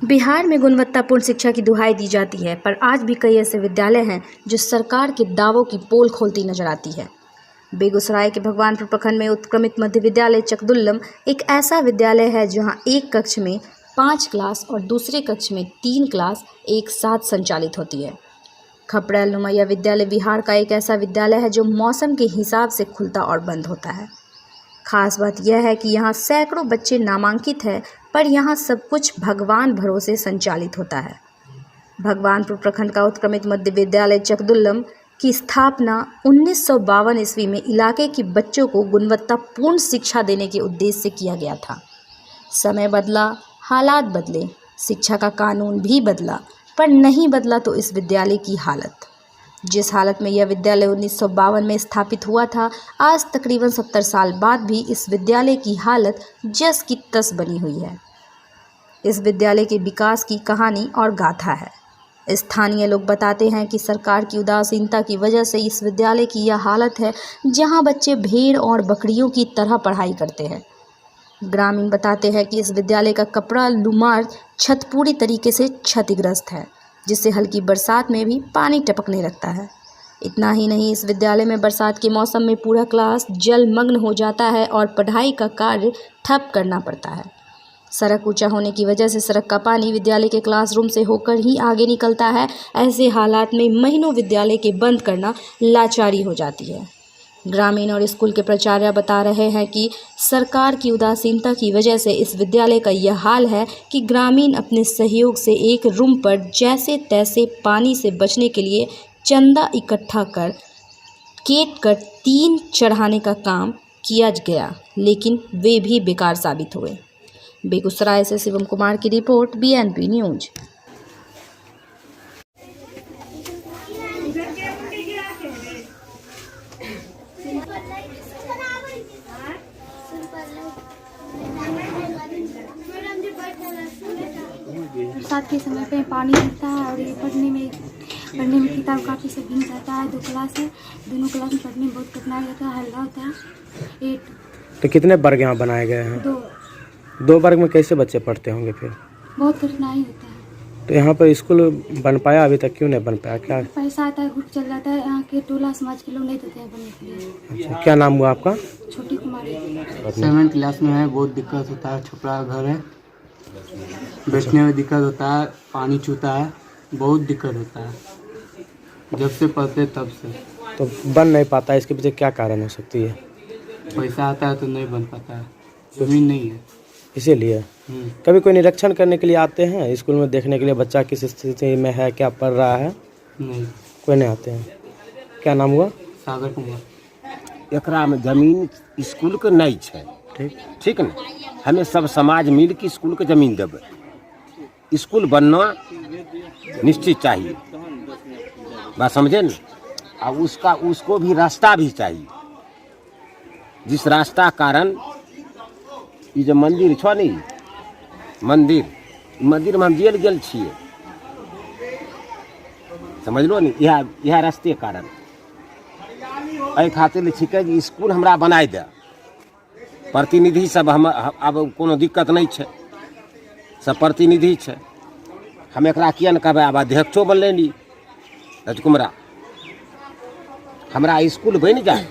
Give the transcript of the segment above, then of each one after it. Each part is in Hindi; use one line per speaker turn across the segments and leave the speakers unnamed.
बिहार में गुणवत्तापूर्ण शिक्षा की दुहाई दी जाती है, पर आज भी कई ऐसे विद्यालय हैं जो सरकार के दावों की पोल खोलती नजर आती है। बेगूसराय के भगवानपुर प्रखंड में उत्क्रमित मध्य विद्यालय चकदुल्लम एक ऐसा विद्यालय है जहां एक कक्ष में 5 क्लास और दूसरे कक्ष में 3 क्लास एक साथ संचालित होती है। खपड़ैल नुमैया विद्यालय बिहार का एक ऐसा विद्यालय है जो मौसम के हिसाब से खुलता और बंद होता है। खास बात यह है कि यहाँ सैकड़ों बच्चे नामांकित हैं, पर यहाँ सब कुछ भगवान भरोसे संचालित होता है। भगवानपुर प्रखंड का उत्क्रमित मध्य विद्यालय चकदुल्लम की स्थापना 1952 ईस्वी में इलाके के बच्चों को गुणवत्तापूर्ण शिक्षा देने के उद्देश्य से किया गया था। समय बदला, हालात बदले, शिक्षा का कानून भी बदला, पर नहीं बदला तो इस विद्यालय की हालत। जिस हालत में यह विद्यालय 1952 में स्थापित हुआ था, आज तकरीबन 70 साल बाद भी इस विद्यालय की हालत जस की तस बनी हुई है। इस विद्यालय के विकास की कहानी और गाथा है। स्थानीय लोग बताते हैं कि सरकार की उदासीनता की वजह से इस विद्यालय की यह हालत है, जहां बच्चे भेड़ और बकरियों की तरह पढ़ाई करते हैं। ग्रामीण बताते हैं कि इस विद्यालय का कपड़ा लुमार छत पूरी तरीके से क्षतिग्रस्त है, जिससे हल्की बरसात में भी पानी टपकने लगता है। इतना ही नहीं, इस विद्यालय में बरसात के मौसम में पूरा क्लास जलमग्न हो जाता है और पढ़ाई का कार्य ठप करना पड़ता है। सड़क ऊंचा होने की वजह से सड़क का पानी विद्यालय के क्लासरूम से होकर ही आगे निकलता है। ऐसे हालात में महीनों विद्यालय के बंद करना लाचारी हो जाती है। ग्रामीण और स्कूल के प्राचार्य बता रहे हैं कि सरकार की उदासीनता की वजह से इस विद्यालय का यह हाल है कि ग्रामीण अपने सहयोग से एक रूम पर जैसे तैसे पानी से बचने के लिए चंदा इकट्ठा कर केट कर 3 चढ़ाने का काम किया गया, लेकिन वे भी बेकार साबित हुए। बेगूसराय से शिवम कुमार की रिपोर्ट, BNP न्यूज।
बरसात के समय पे पानी गिरता है और ये पढ़ने में किताब कापी से भीग जाता है। 2 क्लास है, दोनों क्लास में पढ़ने में बहुत कठिनाई होता है, हल्ला होता है।
तो कितने वर्ग यहाँ बनाए गए हैं?
2
वर्ग में कैसे बच्चे पढ़ते होंगे? फिर
बहुत कठिनाई होता है।
तो यहाँ पर स्कूल बन पाया? अभी तक क्यों नहीं बन पाया? क्या
पैसा आता है, घुट चल जाता है। यहाँ के टोला समाज के लोग नहीं देते हैं बनने के लिए।
अच्छा, क्या नाम हुआ आपका?
छोटी कुमारी।
7th क्लास में है, बहुत दिक्कत होता है। छपरा घर है, बैठने में दिक्कत होता है, पानी चूता है, बहुत दिक्कत होता है जब से पढ़ते तब से।
तो बन नहीं पाता, इसके पीछे क्या कारण हो सकती है?
पैसा आता है तो नहीं बन पाता है, जमीन नहीं है
इसीलिए। कभी कोई निरीक्षण करने के लिए आते हैं स्कूल में, देखने के लिए बच्चा किस स्थिति में है, क्या पढ़ रहा है?
नहीं,
कोई नहीं आते हैं। क्या नाम हुआ?
सागर कुमार।
एकरा में जमीन स्कूल के नहीं है, ठीक न? हमें सब समाज मिल के स्कूल के जमीन देवे। स्कूल बनना निश्चित चाहिए, बात समझे न? अब उसको भी रास्ता भी चाहिए, जिस रास्ता कारण ये जो मंदिर छो नहीं, मंदिर में हम जेल गेल छिए, समझ लो नहीं? यह रास्ते कारण एहि खातिर छिकै जे स्कूल हमरा बनाए दे। प्रतिनिधि सब हम अब कोनो दिक्कत नहीं है, सब प्रतिनिधि है। हम एकरा किया न कहबै? अब अध्यक्षो बनले नी राजकुमारा, हमरा स्कूल बन जाए,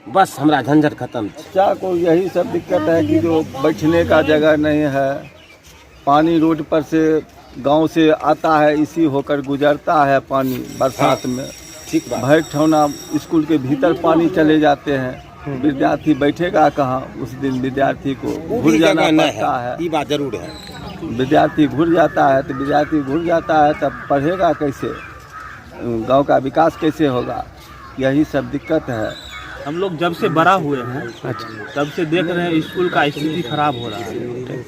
बस हमरा झंझट खत्म।
क्या को यही सब दिक्कत है कि जो बैठने का जगह नहीं है, पानी रोड पर से गांव से आता है, इसी होकर गुजरता है पानी बरसात में।
ठीक बात।
भर ठौना स्कूल के भीतर पानी चले जाते हैं, विद्यार्थी बैठेगा कहाँ? उस दिन विद्यार्थी को घुर जाना पड़ता है।
ये बात जरूर है।
विद्यार्थी घुर जाता है तो विद्यार्थी घुर जाता है, तब पढ़ेगा कैसे? गांव का विकास कैसे होगा? यही सब दिक्कत है।
हम लोग जब से बड़ा हुए हैं तब से देख रहे हैं स्कूल का स्थिति खराब हो रहा है।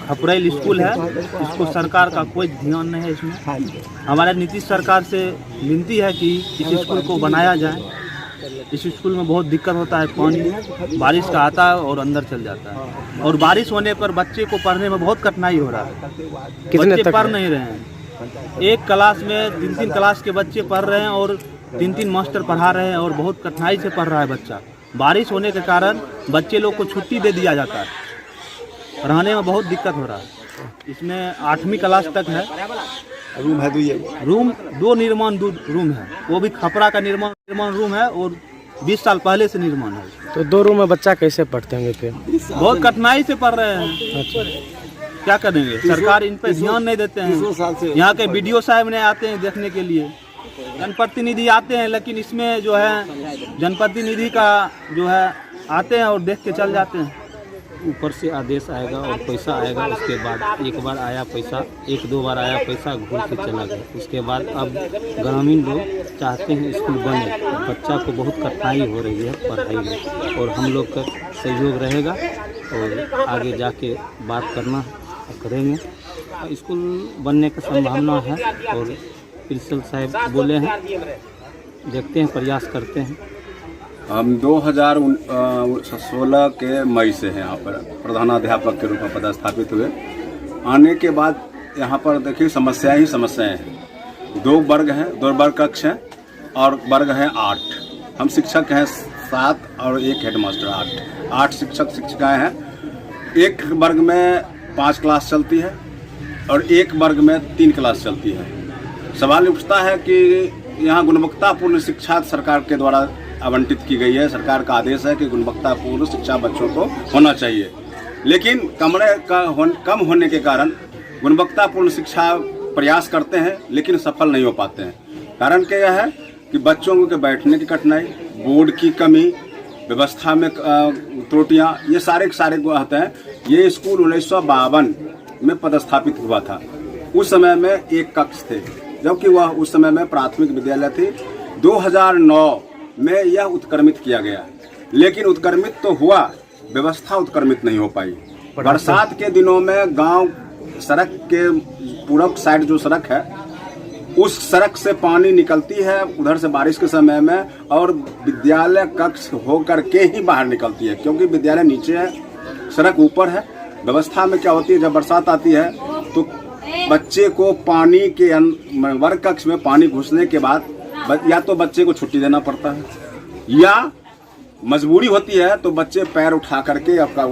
खपड़ैल स्कूल है, इसको सरकार का कोई ध्यान नहीं है इसमें। हमारे नीतीश सरकार से विनती है कि इस स्कूल को बनाया जाए। इस स्कूल में बहुत दिक्कत होता है, पानी बारिश का आता है और अंदर चल जाता है, और बारिश होने पर बच्चे को पढ़ने में बहुत कठिनाई हो रहा है। बच्चे पढ़ नहीं रहे हैं। एक क्लास में 3 क्लास के बच्चे पढ़ रहे हैं और 3 मास्टर पढ़ा रहे हैं, और बहुत कठिनाई से पढ़ रहा है बच्चा। बारिश होने के कारण बच्चे लोग को छुट्टी दे दिया जाता है, रहने में बहुत दिक्कत हो रहा है। इसमें 8वीं क्लास तक है।
रूम है
रूम 2 निर्माण रूम है, वो भी खपरा का निर्माण रूम है और 20 साल पहले से निर्माण है।
तो 2 रूम में बच्चा कैसे पढ़ते होंगे फिर?
बहुत कठिनाई से पढ़ रहे हैं। क्या करेंगे, सरकार इन पे ध्यान नहीं देते हैं। यहाँ के BDO साहब ने आते हैं देखने के लिए, जनप्रतिनिधि आते हैं, लेकिन इसमें जो है जनप्रतिनिधि का जो है आते हैं और देख के चल जाते हैं।
ऊपर से आदेश आएगा और पैसा आएगा, उसके बाद एक बार आया पैसा, 1-2 बार आया पैसा, घूर के चला गया। उसके बाद अब ग्रामीण लोग चाहते हैं स्कूल बने, बच्चा को बहुत कठिनाई हो रही है पढ़ाई में, और हम लोग का सहयोग रहेगा और आगे जाके बात करना करेंगे। स्कूल बनने का संभावना है और प्रिंसिपल साहब बोले हैं, देखते हैं, प्रयास करते हैं।
हम 2016 के मई से हैं यहाँ पर प्रधानाध्यापक के रूप में पदस्थापित हुए। आने के बाद यहाँ पर देखिए समस्याएं ही समस्याएं हैं। 2 वर्ग हैं, 2 वर्ग कक्ष हैं और वर्ग हैं 8। हम शिक्षक हैं 7 और 1 हेडमास्टर 8 शिक्षक शिक्षिकाएं हैं। एक वर्ग में 5 क्लास चलती है और एक वर्ग में 3 क्लास चलती है। सवाल उठता है कि यहाँ गुणवत्तापूर्ण शिक्षा सरकार के द्वारा आवंटित की गई है। सरकार का आदेश है कि गुणवत्तापूर्ण शिक्षा बच्चों को होना चाहिए, लेकिन कमरे का कम होने के कारण गुणवत्तापूर्ण शिक्षा प्रयास करते हैं लेकिन सफल नहीं हो पाते हैं। कारण क्या है कि बच्चों के बैठने की कठिनाई, बोर्ड की कमी, व्यवस्था में त्रुटियां, ये सारे होते हैं। ये स्कूल 1952 में पदस्थापित हुआ था। उस समय में 1 कक्ष थे, जबकि वह उस समय में प्राथमिक विद्यालय थी। 2009 में यह उत्क्रमित किया गया, लेकिन उत्क्रमित तो हुआ, व्यवस्था उत्क्रमित नहीं हो पाई। बरसात के दिनों में गांव सड़क के पूरब साइड जो सड़क है, उस सड़क से पानी निकलती है उधर से बारिश के समय में, और विद्यालय कक्ष होकर के ही बाहर निकलती है, क्योंकि विद्यालय नीचे है, सड़क ऊपर है। व्यवस्था में क्या होती है, जब बरसात आती है तो बच्चे को पानी के वर्ग कक्ष में पानी घुसने के बाद या तो बच्चे को छुट्टी देना पड़ता है, या मजबूरी होती है तो बच्चे पैर उठा करके अपना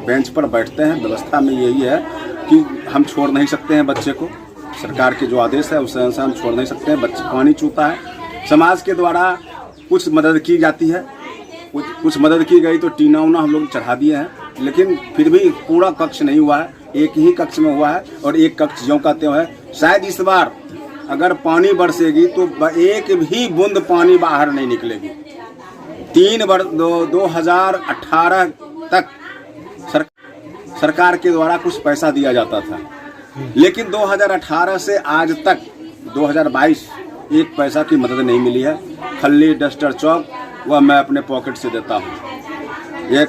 बेंच पर बैठते हैं। व्यवस्था में यही है कि हम छोड़ नहीं सकते हैं बच्चे को, सरकार के जो आदेश है उससे हम छोड़ नहीं सकते हैं। बच्चे पानी चूता है, समाज के द्वारा कुछ मदद की जाती है, कुछ मदद की गई तो टीना उना हम लोग चढ़ा दिए हैं, लेकिन फिर भी पूरा कक्ष नहीं हुआ है। 1 ही कक्ष में हुआ है और 1 कक्ष ज्यों का त्यों है। शायद इस बार अगर पानी बरसेगी तो 1 भी बूंद पानी बाहर नहीं निकलेगी। 2018 तक सरकार के द्वारा कुछ पैसा दिया जाता था, लेकिन 2018 से आज तक 2022 1 पैसा की मदद नहीं मिली है। खल्ली डस्टर चौक वह मैं अपने पॉकेट से देता हूँ। ये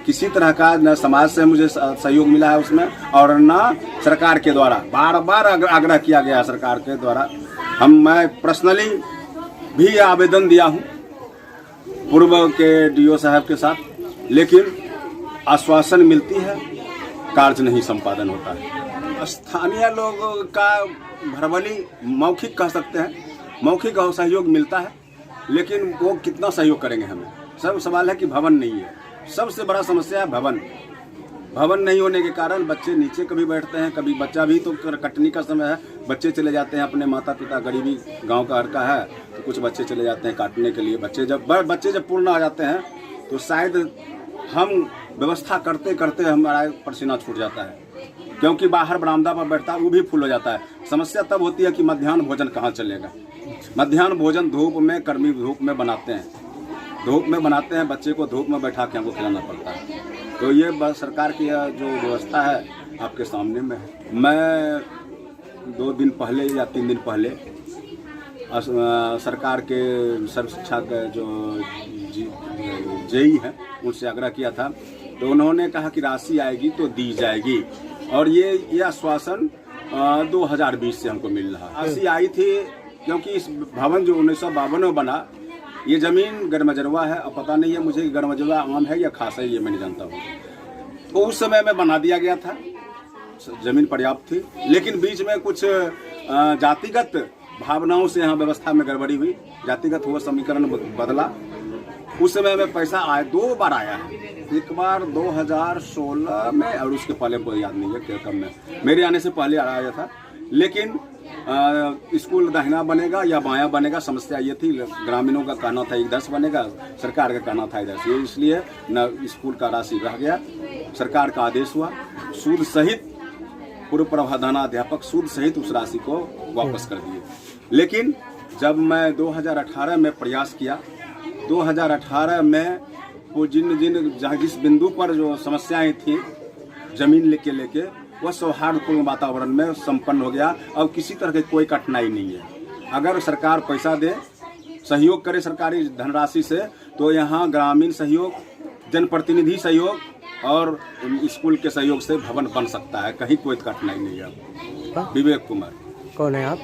किसी तरह का न समाज से मुझे सहयोग मिला है उसमें, और न सरकार के द्वारा। बार बार आग्रह किया गया सरकार के द्वारा। मैं पर्सनली भी आवेदन दिया हूँ पूर्व के DO साहब के साथ, लेकिन आश्वासन मिलती है, कार्य नहीं संपादन होता है। स्थानीय लोगों का भरबली मौखिक कह सकते हैं, मौखिक सहयोग मिलता है, लेकिन वो कितना सहयोग करेंगे हमें। सब सवाल है कि भवन नहीं है, सबसे बड़ा समस्या है भवन। भवन नहीं होने के कारण बच्चे नीचे कभी बैठते हैं, कभी बच्चा भी तो कटनी का समय है, बच्चे चले जाते हैं अपने माता पिता, गरीबी गांव का हर का है तो कुछ बच्चे चले जाते हैं काटने के लिए। बच्चे जब पूर्ण आ जाते हैं तो शायद हम व्यवस्था करते करते हमारा पसीना छूट जाता है, क्योंकि बाहर बरामदा पर बैठता है वो भी फुल हो जाता है। समस्या तब होती है कि मध्याह्न भोजन कहाँ चलेगा। मध्याह्न भोजन धूप में, कर्मी धूप में बनाते हैं, बच्चे को धूप में बैठा के हमको खिलाना पड़ता है। तो ये सरकार की जो व्यवस्था है आपके सामने में है। मैं 2 दिन पहले या 3 दिन पहले सरकार के सर्व शिक्षा का जो JE हैं उनसे आग्रह किया था, तो उन्होंने कहा कि राशि आएगी तो दी जाएगी, और ये आश्वासन 2020 से हमको मिल रहा है। राशि आई थी क्योंकि इस भवन जो 1952 में बना, ये जमीन गरमजरवा है। अब पता नहीं है मुझे गरमजरवा आम है या खासा है, ये मैं नहीं जानता हूँ। तो उस समय में बना दिया गया था, जमीन पर्याप्त थी, लेकिन बीच में कुछ जातिगत भावनाओं से यहाँ व्यवस्था में गड़बड़ी हुई। जातिगत हुआ समीकरण बदला, उस समय में पैसा आया, 2 बार आया है। एक बार 2016 में और उसके पहले कोई याद नहीं है कब में, मेरे आने से पहले आया था। लेकिन स्कूल दाहिना बनेगा या बायां बनेगा, समस्या ये थी। ग्रामीणों का कहना था इधर से बनेगा, सरकार का कहना था इधर से, इसलिए न स्कूल का राशि रह गया। सरकार का आदेश हुआ, सूद सहित पूर्व प्रधानाध्यापक सूद सहित उस राशि को वापस कर दिए। लेकिन जब मैं 2018 में प्रयास किया, 2018 में वो जिस बिंदु पर जो समस्याएं थी जमीन लेके वह सौहार्दपूर्ण वातावरण में संपन्न हो गया। अब किसी तरह की कोई कठिनाई नहीं है। अगर सरकार पैसा दे, सहयोग करे सरकारी धनराशि से, तो यहाँ ग्रामीण सहयोग, जनप्रतिनिधि सहयोग और स्कूल के सहयोग से भवन बन सकता है। कहीं कोई कठिनाई नहीं है। विवेक कुमार।
कौन है आप?